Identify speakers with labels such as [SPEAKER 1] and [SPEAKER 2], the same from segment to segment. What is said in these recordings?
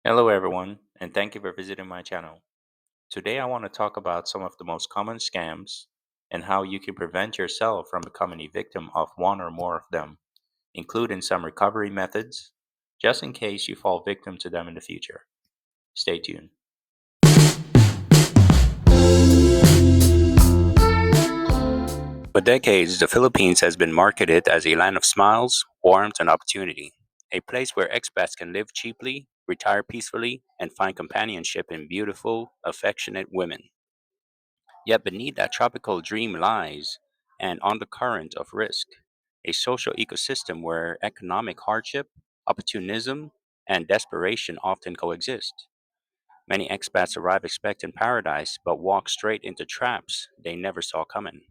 [SPEAKER 1] Hello, everyone, and thank you for visiting my channel. Today, I want to talk about some of the most common scams and how you can prevent yourself from becoming a victim of one or more of them, including some recovery methods, just in case you fall victim to them in the future. Stay tuned. For decades, the Philippines has been marketed as a land of smiles, warmth, and opportunity, a place where expats can live cheaply, retire peacefully, and find companionship in beautiful, affectionate women. Yet beneath that tropical dream lies an undercurrent of risk, a social ecosystem where economic hardship, opportunism, and desperation often coexist. Many expats arrive expecting paradise but walk straight into traps they never saw coming.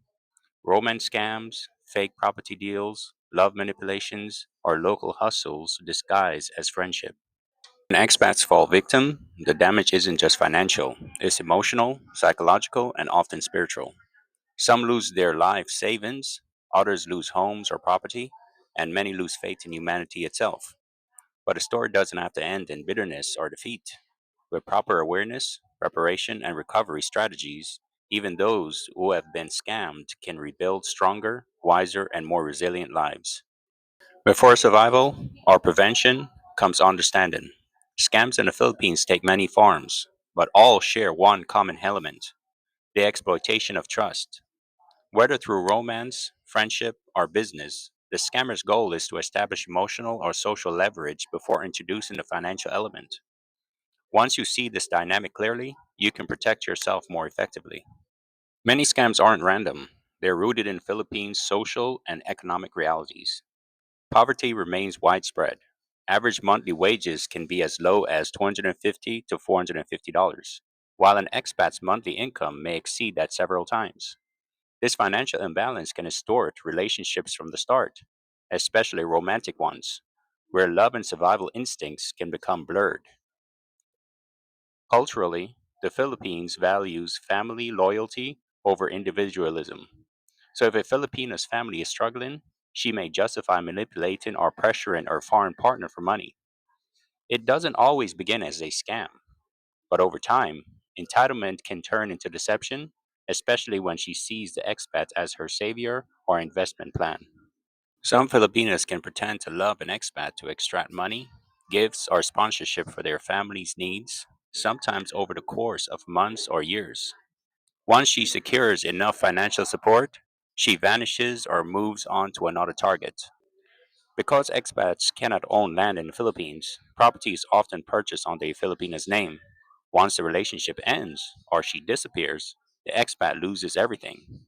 [SPEAKER 1] Romance scams, fake property deals, love manipulations, or local hustles disguised as friendship. When expats fall victim, the damage isn't just financial, it's emotional, psychological, and often spiritual. Some lose their life savings, others lose homes or property, and many lose faith in humanity itself. But the story doesn't have to end in bitterness or defeat. With proper awareness, preparation, and recovery strategies, even those who have been scammed can rebuild stronger, wiser, and more resilient lives. Before survival or prevention comes understanding. Scams in the Philippines take many forms, but all share one common element: the exploitation of trust. Whether through romance, friendship, or business, the scammer's goal is to establish emotional or social leverage before introducing the financial element. Once you see this dynamic clearly, you can protect yourself more effectively. Many scams aren't random, they're rooted in Philippines' social and economic realities. Poverty remains widespread. Average monthly wages can be as low as $250 to $450, while an expat's monthly income may exceed that several times. This financial imbalance can distort relationships from the start, especially romantic ones, where love and survival instincts can become blurred. Culturally, the Philippines values family loyalty over individualism. So if a Filipino's family is struggling, she may justify manipulating or pressuring her foreign partner for money. It doesn't always begin as a scam, but over time, entitlement can turn into deception, especially when she sees the expat as her savior or investment plan. Some Filipinos can pretend to love an expat to extract money, gifts, or sponsorship for their family's needs, sometimes over the course of months or years. Once she secures enough financial support, she vanishes or moves on to another target. Because expats cannot own land in the Philippines, property is often purchased on the Filipina's name. Once the relationship ends or she disappears, the expat loses everything.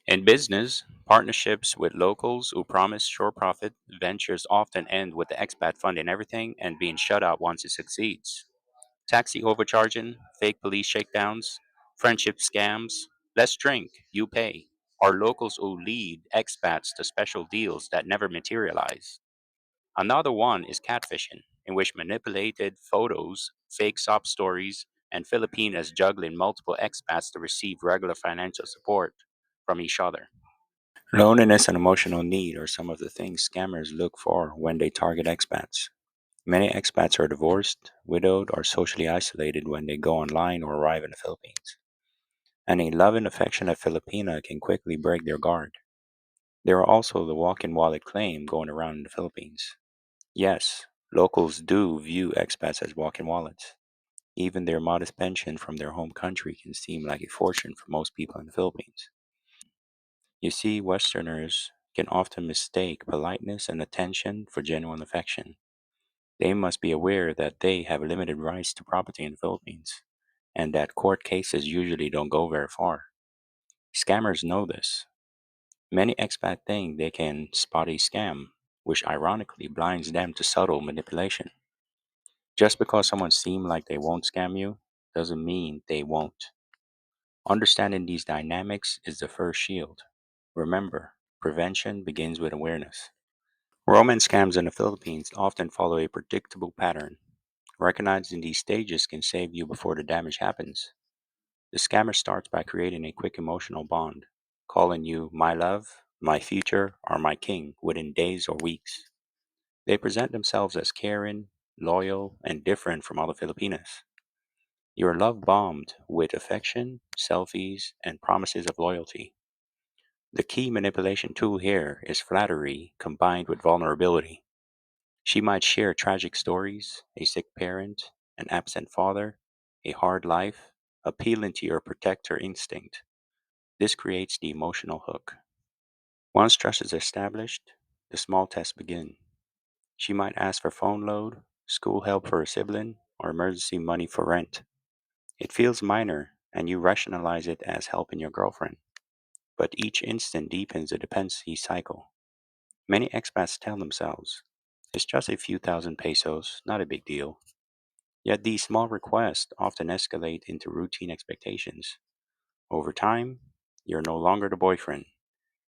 [SPEAKER 1] In business, partnerships with locals who promise sure profit ventures often end with the expat funding everything and being shut out once it succeeds. Taxi overcharging, fake police shakedowns, friendship scams, let's drink, you pay, or locals who lead expats to special deals that never materialize. Another one is catfishing, in which manipulated photos, fake sob stories, and Filipinas juggling multiple expats to receive regular financial support from each other. Loneliness and emotional need are some of the things scammers look for when they target expats. Many expats are divorced, widowed, or socially isolated when they go online or arrive in the Philippines. And a loving, affectionate Filipina can quickly break their guard. There are also the walk in wallet claim going around in the Philippines. Yes, locals do view expats as walk in wallets. Even their modest pension from their home country can seem like a fortune for most people in the Philippines. You see, Westerners can often mistake politeness and attention for genuine affection. They must be aware that they have limited rights to property in the Philippines, and that court cases usually don't go very far. Scammers know this. Many expats think they can spot a scam, which ironically blinds them to subtle manipulation. Just because someone seems like they won't scam you doesn't mean they won't. Understanding these dynamics is the first shield. Remember, prevention begins with awareness. Romance scams in the Philippines often follow a predictable pattern. Recognizing these stages can save you before the damage happens. The scammer starts by creating a quick emotional bond, calling you my love, my future, or my king within days or weeks. They present themselves as caring, loyal, and different from other Filipinas. You're love bombed with affection, selfies, and promises of loyalty. The key manipulation tool here is flattery combined with vulnerability. She might share tragic stories, a sick parent, an absent father, a hard life, appealing to your protector instinct. This creates the emotional hook. Once trust is established, the small tests begin. She might ask for phone load, school help for a sibling, or emergency money for rent. It feels minor, and you rationalize it as helping your girlfriend. But each instant deepens the dependency cycle. Many expats tell themselves, it's just a few thousand pesos, not a big deal. Yet these small requests often escalate into routine expectations. Over time, you're no longer the boyfriend.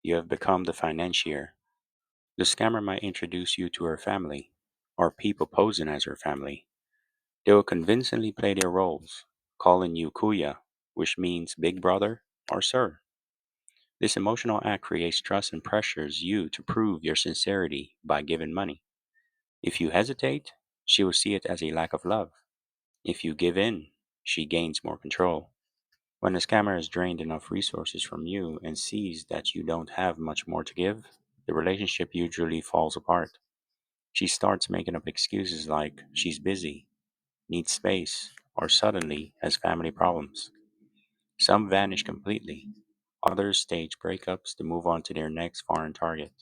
[SPEAKER 1] You have become the financier. The scammer might introduce you to her family, or people posing as her family. They will convincingly play their roles, calling you kuya, which means big brother, or sir. This emotional act creates trust and pressures you to prove your sincerity by giving money. If you hesitate, she will see it as a lack of love. If you give in, she gains more control. When a scammer has drained enough resources from you and sees that you don't have much more to give, the relationship usually falls apart. She starts making up excuses like she's busy, needs space, or suddenly has family problems. Some vanish completely. Others stage breakups to move on to their next foreign target.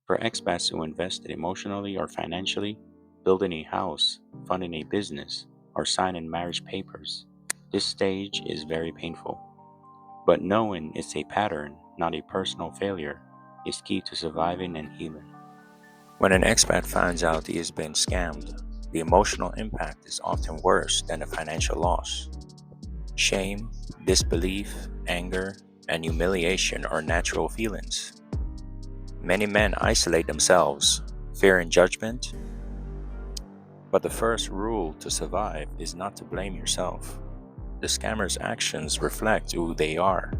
[SPEAKER 1] For expats who invested emotionally or financially, building a house, funding a business, or signing marriage papers, this stage is very painful. But knowing it's a pattern, not a personal failure, is key to surviving and healing. When an expat finds out he has been scammed, the emotional impact is often worse than the financial loss. Shame, disbelief, anger, and humiliation are natural feelings. Many men isolate themselves, fearing judgment, but the first rule to survive is not to blame yourself. The scammer's actions reflect who they are,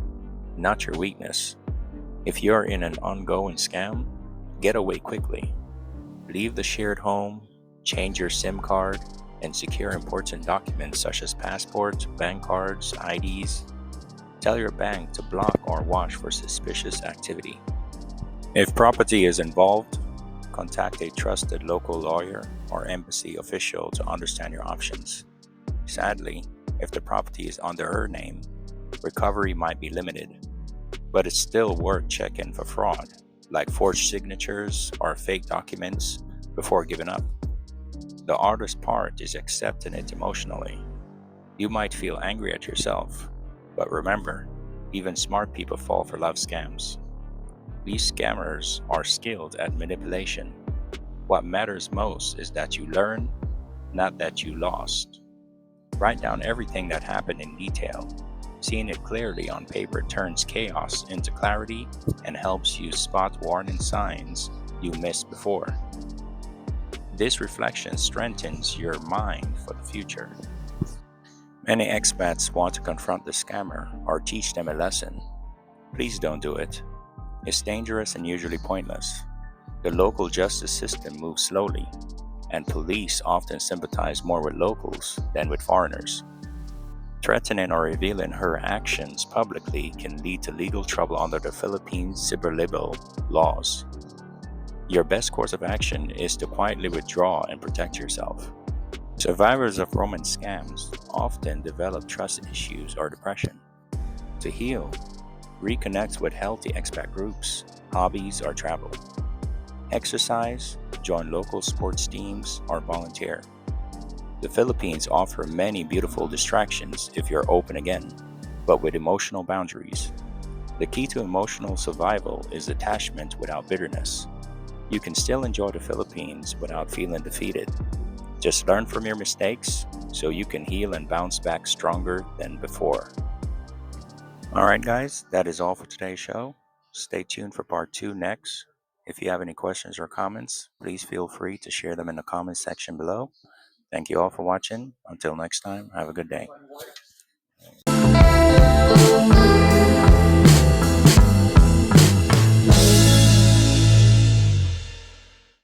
[SPEAKER 1] not your weakness. If you're in an ongoing scam, get away quickly. Leave the shared home, change your SIM card, and secure important documents such as passports, bank cards, IDs. Tell your bank to block or watch for suspicious activity. If property is involved, contact a trusted local lawyer or embassy official to understand your options. Sadly, if the property is under her name, recovery might be limited, but it's still worth checking for fraud, like forged signatures or fake documents, before giving up. The hardest part is accepting it emotionally. You might feel angry at yourself, but remember, even smart people fall for love scams. These scammers are skilled at manipulation. What matters most is that you learn, not that you lost. Write down everything that happened in detail. Seeing it clearly on paper turns chaos into clarity and helps you spot warning signs you missed before. This reflection strengthens your mind for the future. Many expats want to confront the scammer or teach them a lesson. Please don't do it. It's dangerous and usually pointless. The local justice system moves slowly, and police often sympathize more with locals than with foreigners. Threatening or revealing her actions publicly can lead to legal trouble under the Philippine cyber laws. Your best course of action is to quietly withdraw and protect yourself. Survivors of romance scams often develop trust issues or depression. To heal, reconnect with healthy expat groups, hobbies, or travel. Exercise, join local sports teams, or volunteer. The Philippines offer many beautiful distractions if you're open again, but with emotional boundaries. The key to emotional survival is detachment without bitterness. You can still enjoy the Philippines without feeling defeated. Just learn from your mistakes so you can heal and bounce back stronger than before. Alright, guys, that is all for today's show. Stay tuned for part 2 next. If you have any questions or comments, please feel free to share them in the comments section below. Thank you all for watching. Until next time, have a good day.